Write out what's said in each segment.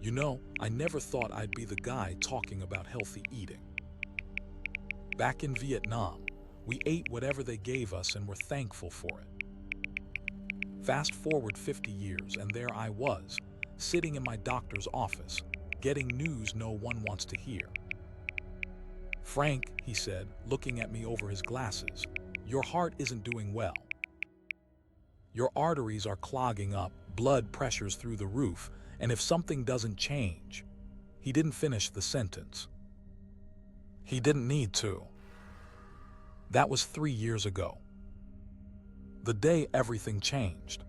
You know, I never thought I'd be the guy talking about healthy eating. Back in Vietnam, we ate whatever they gave us and were thankful for it. Fast forward 50 years, and there I was, sitting in my doctor's office, getting news no one wants to hear. "Frank," he said, looking at me over his glasses, "your heart isn't doing well. Your arteries are clogging up, blood pressure's through the roof, and if something doesn't change..." He didn't finish the sentence. He didn't need to. That was 3 years ago. The day everything changed.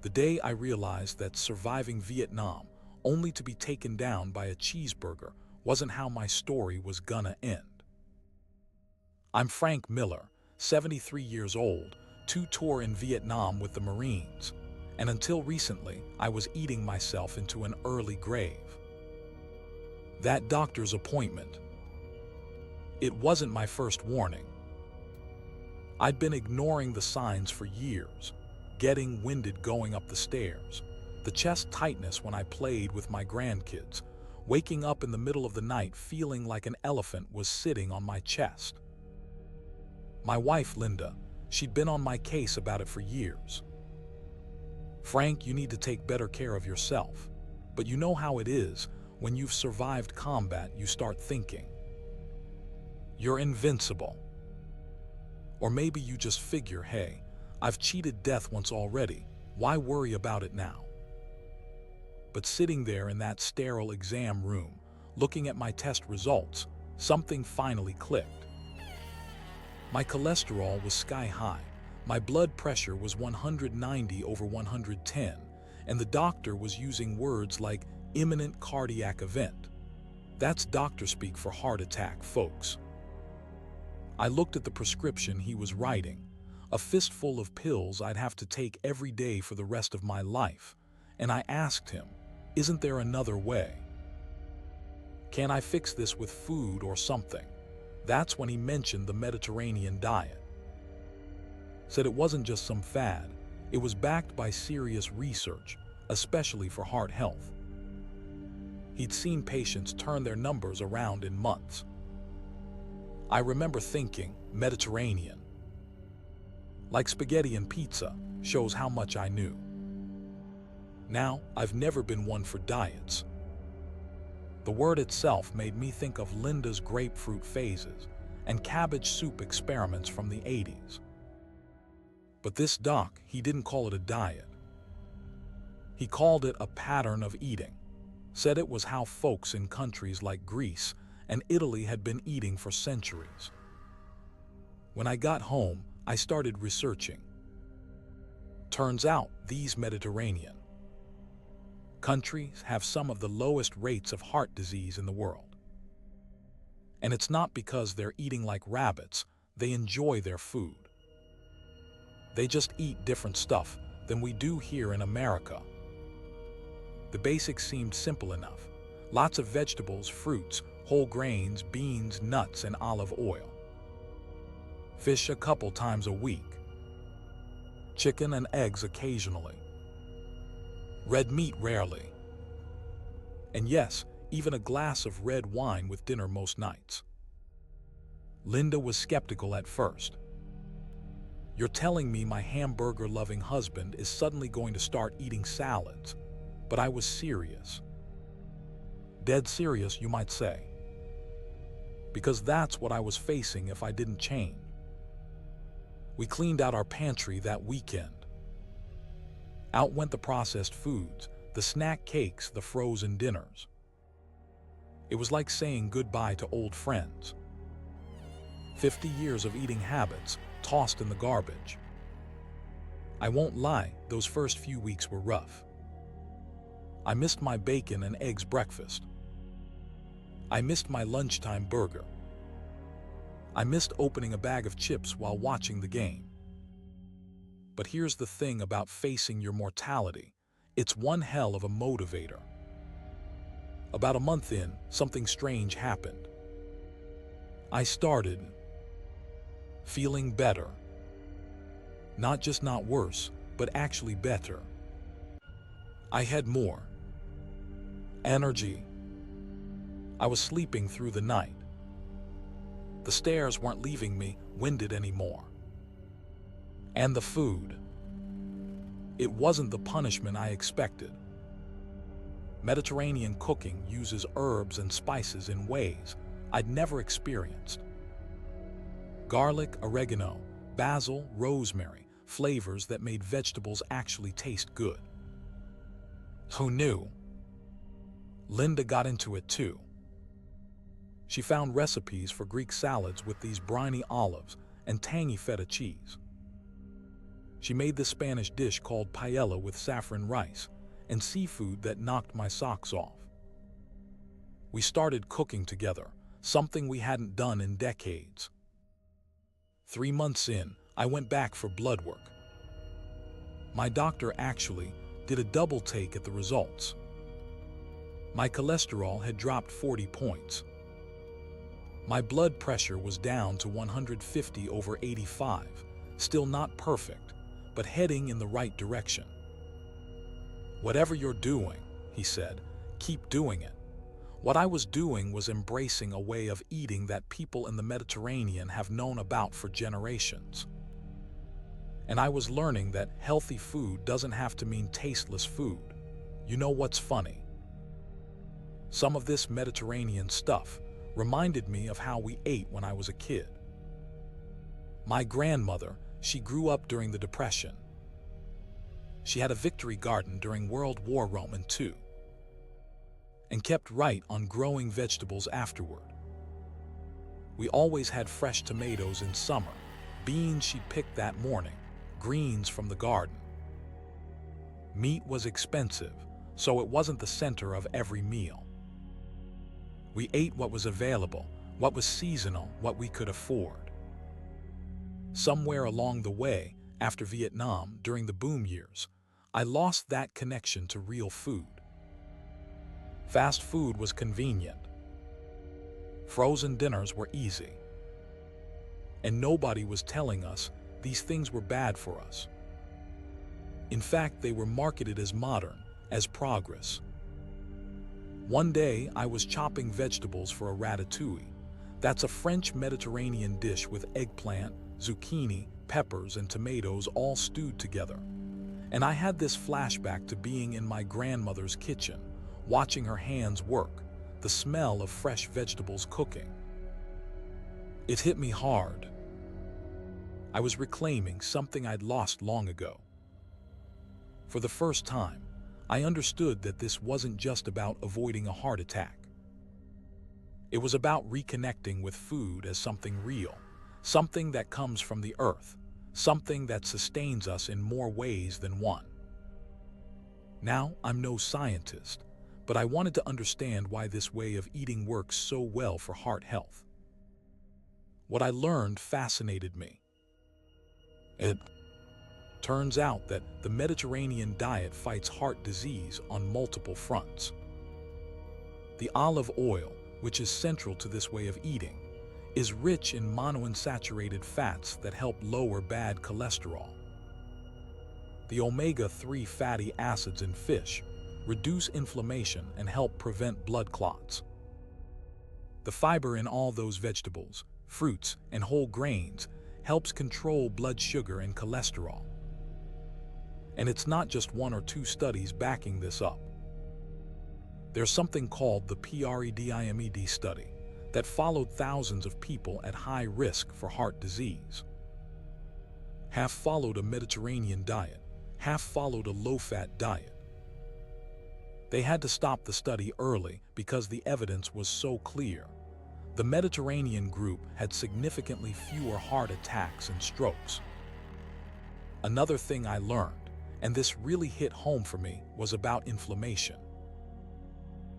The day I realized that surviving Vietnam, only to be taken down by a cheeseburger, wasn't how my story was gonna end. I'm Frank Miller, 73 years old, 2-tour in Vietnam with the Marines, and until recently, I was eating myself into an early grave. That doctor's appointment. It wasn't my first warning. I'd been ignoring the signs for years, getting winded going up the stairs, the chest tightness when I played with my grandkids, waking up in the middle of the night feeling like an elephant was sitting on my chest. My wife, Linda, she'd been on my case about it for years. "Frank, you need to take better care of yourself. But you know how it is, when you've survived combat, you start thinking you're invincible. Or maybe you just figure, hey, I've cheated death once already, why worry about it now?" But sitting there in that sterile exam room, looking at my test results, something finally clicked. My cholesterol was sky high, my blood pressure was 190/110, and the doctor was using words like imminent cardiac event. That's doctor speak for heart attack, folks. I looked at the prescription he was writing, a fistful of pills I'd have to take every day for the rest of my life, and I asked him, "Isn't there another way? Can I fix this with food or something?" That's when he mentioned the Mediterranean diet. Said it wasn't just some fad, it was backed by serious research, especially for heart health. He'd seen patients turn their numbers around in months. I remember thinking, Mediterranean. Like spaghetti and pizza, shows how much I knew. Now, I've never been one for diets. The word itself made me think of Linda's grapefruit phases and cabbage soup experiments from the 80s. But this doc, he didn't call it a diet. He called it a pattern of eating, said it was how folks in countries like Greece and Italy had been eating for centuries. When I got home, I started researching. Turns out these Mediterranean countries have some of the lowest rates of heart disease in the world. And it's not because they're eating like rabbits, they enjoy their food. They just eat different stuff than we do here in America. The basics seemed simple enough. Lots of vegetables, fruits, whole grains, beans, nuts, and olive oil. Fish a couple times a week. Chicken and eggs occasionally. Red meat rarely. And yes, even a glass of red wine with dinner most nights. Linda was skeptical at first. "You're telling me my hamburger-loving husband is suddenly going to start eating salads?" But I was serious. Dead serious, you might say. Because that's what I was facing if I didn't change. We cleaned out our pantry that weekend. Out went the processed foods, the snack cakes, the frozen dinners. It was like saying goodbye to old friends. 50 years of eating habits tossed in the garbage. I won't lie, those first few weeks were rough. I missed my bacon and eggs breakfast. I missed my lunchtime burger. I missed opening a bag of chips while watching the game. But here's the thing about facing your mortality. It's one hell of a motivator. About a month in, something strange happened. I started feeling better. Not just not worse, but actually better. I had more Energy. I was sleeping through the night. The stairs weren't leaving me winded anymore. And the food. It wasn't the punishment I expected. Mediterranean cooking uses herbs and spices in ways I'd never experienced. Garlic, oregano, basil, rosemary, flavors that made vegetables actually taste good. Who knew? Linda got into it too. She found recipes for Greek salads with these briny olives and tangy feta cheese. She made this Spanish dish called paella with saffron rice and seafood that knocked my socks off. We started cooking together, something we hadn't done in decades. 3 months in, I went back for blood work. My doctor actually did a double take at the results. My cholesterol had dropped 40 points. My blood pressure was down to 150/85, still not perfect, but heading in the right direction. Whatever you're doing, he said, keep doing it. What I was doing was embracing a way of eating that people in the Mediterranean have known about for generations. And I was learning that healthy food doesn't have to mean tasteless food. You know what's funny? Some of this Mediterranean stuff reminded me of how we ate when I was a kid. My grandmother, she grew up during the Depression. She had a victory garden during World War II and kept right on growing vegetables afterward. We always had fresh tomatoes in summer, beans she picked that morning, greens from the garden. Meat was expensive, so it wasn't the center of every meal. We ate what was available, what was seasonal, what we could afford. Somewhere along the way, after Vietnam, during the boom years, I lost that connection to real food. Fast food was convenient. Frozen dinners were easy. And nobody was telling us these things were bad for us. In fact, they were marketed as modern, as progress. One day, I was chopping vegetables for a ratatouille. That's a French Mediterranean dish with eggplant, zucchini, peppers, and tomatoes all stewed together. And I had this flashback to being in my grandmother's kitchen, watching her hands work, the smell of fresh vegetables cooking. It hit me hard. I was reclaiming something I'd lost long ago. For the first time, I understood that this wasn't just about avoiding a heart attack. It was about reconnecting with food as something real, something that comes from the earth, something that sustains us in more ways than one. Now, I'm no scientist, but I wanted to understand why this way of eating works so well for heart health. What I learned fascinated me. It turns out that the Mediterranean diet fights heart disease on multiple fronts. The olive oil, which is central to this way of eating, is rich in monounsaturated fats that help lower bad cholesterol. The omega-3 fatty acids in fish reduce inflammation and help prevent blood clots. The fiber in all those vegetables, fruits, and whole grains helps control blood sugar and cholesterol. And it's not just 1 or 2 studies backing this up. There's something called the PREDIMED study that followed thousands of people at high risk for heart disease. Half followed a Mediterranean diet, half followed a low-fat diet. They had to stop the study early because the evidence was so clear. The Mediterranean group had significantly fewer heart attacks and strokes. Another thing I learned, and this really hit home for me, was about inflammation.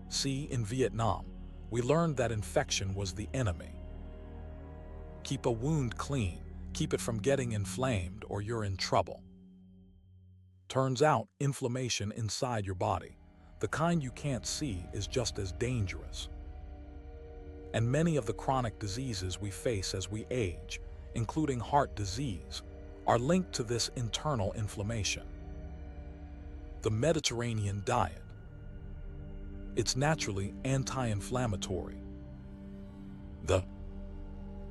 See, in Vietnam, we learned that infection was the enemy. Keep a wound clean, keep it from getting inflamed, or you're in trouble. Turns out, inflammation inside your body, the kind you can't see, is just as dangerous. And many of the chronic diseases we face as we age, including heart disease, are linked to this internal inflammation. The Mediterranean diet. It's naturally anti-inflammatory. The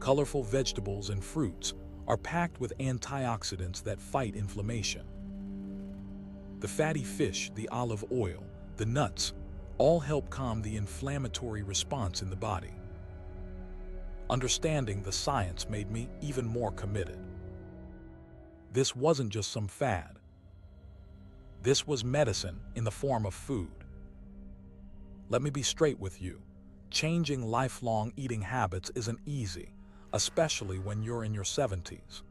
colorful vegetables and fruits are packed with antioxidants that fight inflammation. The fatty fish, the olive oil, the nuts, all help calm the inflammatory response in the body. Understanding the science made me even more committed. This wasn't just some fad. This was medicine in the form of food. Let me be straight with you. Changing lifelong eating habits isn't easy, especially when you're in your 70s.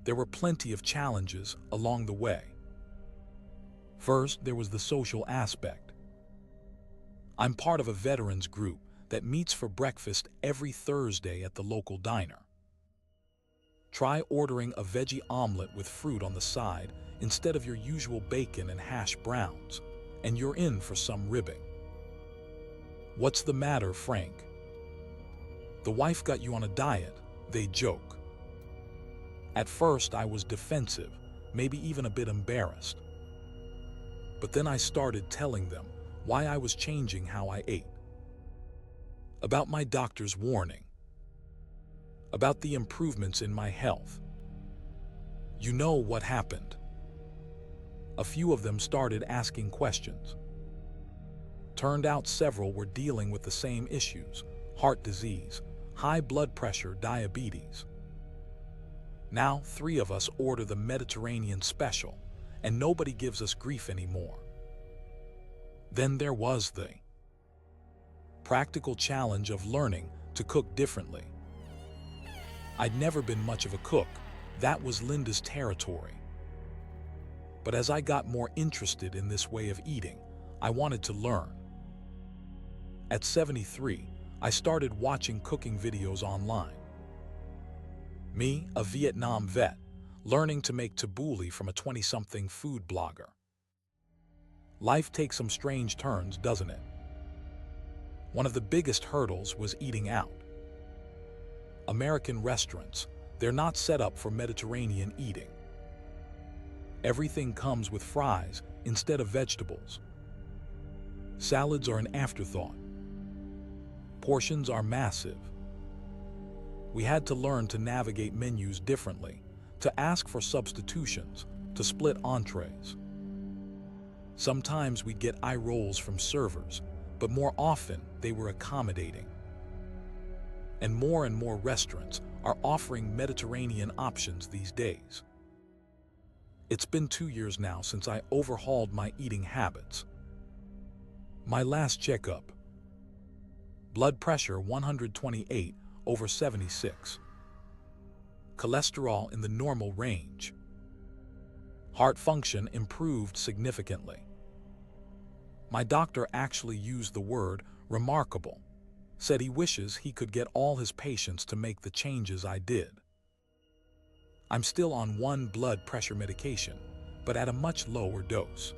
There were plenty of challenges along the way. First, there was the social aspect. I'm part of a veterans group that meets for breakfast every Thursday at the local diner. Try ordering a veggie omelet with fruit on the side instead of your usual bacon and hash browns, and you're in for some ribbing. What's the matter, Frank? The wife got you on a diet, they joke. At first, I was defensive, maybe even a bit embarrassed. But then I started telling them why I was changing how I ate. About my doctor's warning. About the improvements in my health. You know what happened. A few of them started asking questions. Turned out several were dealing with the same issues: heart disease, high blood pressure, diabetes. Now 3 of us order the Mediterranean special, and nobody gives us grief anymore. Then there was the practical challenge of learning to cook differently. I'd never been much of a cook. That was Linda's territory. But as I got more interested in this way of eating, I wanted to learn. At 73, I started watching cooking videos online. Me, a Vietnam vet, learning to make tabbouleh from a 20-something food blogger. Life takes some strange turns, doesn't it? One of the biggest hurdles was eating out. American restaurants, they're not set up for Mediterranean eating. Everything comes with fries instead of vegetables. Salads are an afterthought. Portions are massive. We had to learn to navigate menus differently, to ask for substitutions, to split entrees. Sometimes we'd get eye rolls from servers, but more often they were accommodating. And more restaurants are offering Mediterranean options these days. It's been 2 years now since I overhauled my eating habits. My last checkup. Blood pressure 128/76. Cholesterol in the normal range. Heart function improved significantly. My doctor actually used the word remarkable. Said he wishes he could get all his patients to make the changes I did. I'm still on 1 blood pressure medication, but at a much lower dose.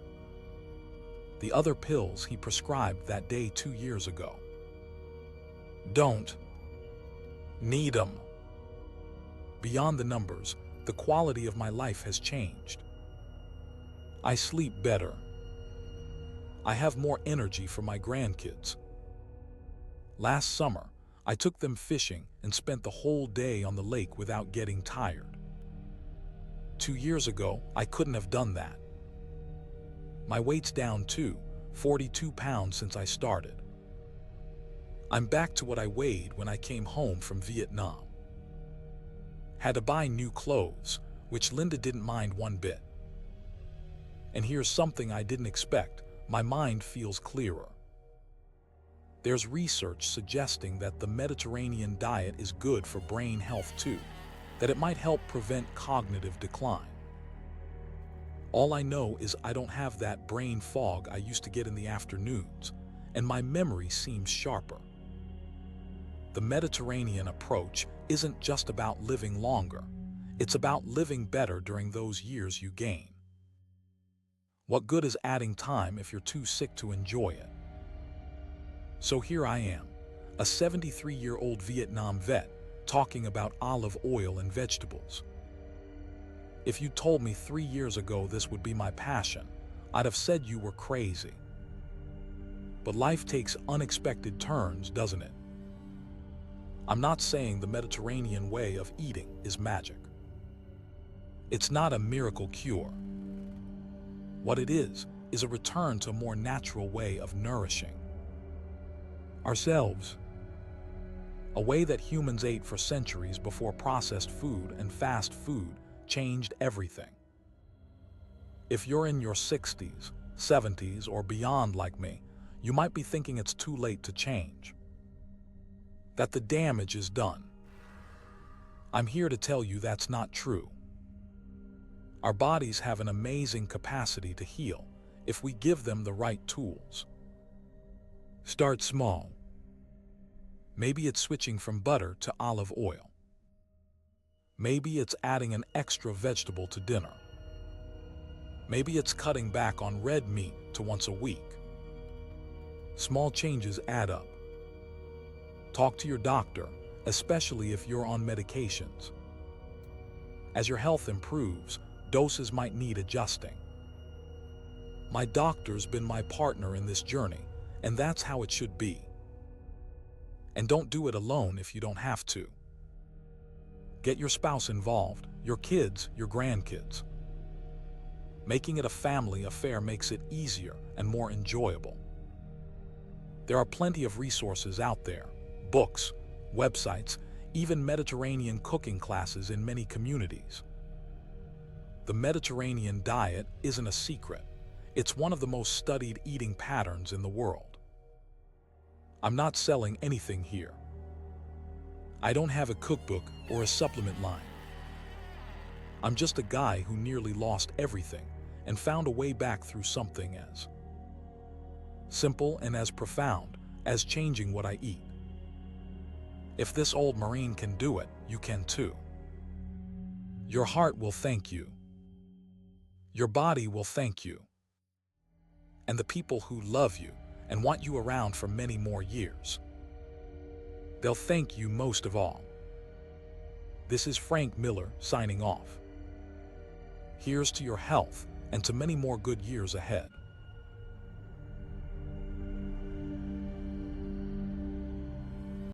The other pills he prescribed that day 2 years ago. Don't need them. Beyond the numbers, the quality of my life has changed. I sleep better. I have more energy for my grandkids. Last summer, I took them fishing and spent the whole day on the lake without getting tired. 2 years ago, I couldn't have done that. My weight's down too, 42 pounds since I started. I'm back to what I weighed when I came home from Vietnam. Had to buy new clothes, which Linda didn't mind one bit. And here's something I didn't expect: my mind feels clearer. There's research suggesting that the Mediterranean diet is good for brain health too, that it might help prevent cognitive decline. All I know is I don't have that brain fog I used to get in the afternoons, and my memory seems sharper. The Mediterranean approach isn't just about living longer, it's about living better during those years you gain. What good is adding time if you're too sick to enjoy it? So here I am, a 73-year-old Vietnam vet, talking about olive oil and vegetables. If you told me 3 years ago this would be my passion, I'd have said you were crazy. But life takes unexpected turns, doesn't it? I'm not saying the Mediterranean way of eating is magic. It's not a miracle cure. What it is a return to a more natural way of nourishing ourselves. A way that humans ate for centuries before processed food and fast food changed everything. If you're in your 60s, 70s, or beyond like me, you might be thinking it's too late to change, that the damage is done. I'm here to tell you that's not true. Our bodies have an amazing capacity to heal if we give them the right tools. Start small. Maybe it's switching from butter to olive oil. Maybe it's adding an extra vegetable to dinner. Maybe it's cutting back on red meat to once a week. Small changes add up. Talk to your doctor, especially if you're on medications. As your health improves, doses might need adjusting. My doctor's been my partner in this journey, and that's how it should be. And don't do it alone if you don't have to. Get your spouse involved, your kids, your grandkids. Making it a family affair makes it easier and more enjoyable. There are plenty of resources out there, books, websites, even Mediterranean cooking classes in many communities. The Mediterranean diet isn't a secret. It's one of the most studied eating patterns in the world. I'm not selling anything here. I don't have a cookbook or a supplement line. I'm just a guy who nearly lost everything and found a way back through something as simple and as profound as changing what I eat. If this old Marine can do it, you can too. Your heart will thank you. Your body will thank you. And the people who love you and want you around for many more years, they'll thank you most of all. This is Frank Miller signing off. Here's to your health and to many more good years ahead.